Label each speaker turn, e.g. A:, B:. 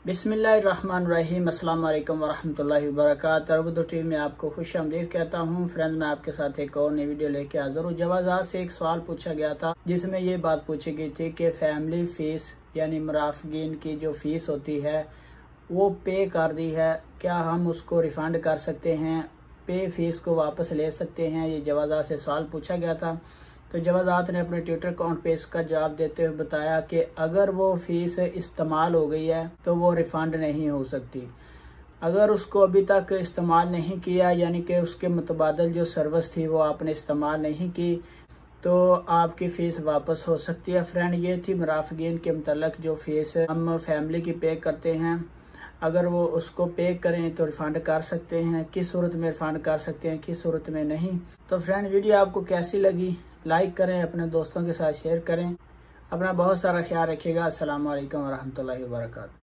A: बिस्मिल्लाहिर्रहमानिर्रहीम, अस्सलाम वालेकुम वरहमतुल्लाहि वबरकातुहू। तरबुद टीवी में आपको खुश आमदीद कहता हूँ। फ्रेंड्स, मैं आपके साथ एक और नई वीडियो लेके हाजिर हूँ। जवाज़ात से एक सवाल पूछा गया था जिसमें ये बात पूछी गई थी कि फैमिली फ़ीस यानी मुराफ़िकीन की जो फ़ीस होती है वो पे कर दी है, क्या हम उसको रिफ़ंड कर सकते हैं, पे फ़ीस को वापस ले सकते हैं? ये जवाज़ात से सवाल पूछा गया था। तो जवाज़ात ने अपने ट्विटर अकाउंट पे इसका जवाब देते हुए बताया कि अगर वो फ़ीस इस्तेमाल हो गई है तो वो रिफ़ंड नहीं हो सकती। अगर उसको अभी तक इस्तेमाल नहीं किया यानी कि उसके मुतबादल जो सर्विस थी वो आपने इस्तेमाल नहीं की तो आपकी फ़ीस वापस हो सकती है। फ्रेंड, ये थी मुराफ़िकीन के मतलब जो फ़ीस हम फैमिली की पे करते हैं, अगर वो उसको पे करें तो रिफ़ंड कर सकते हैं, किस सूरत में रिफ़ंड कर सकते हैं, किस सूरत में नहीं। तो फ्रेंड, वीडियो आपको कैसी लगी लाइक करें, अपने दोस्तों के साथ शेयर करें। अपना बहुत सारा ख्याल रखिएगा। अस्सलाम वालेकुम वरहमतुल्लाहि वबरकातुहू।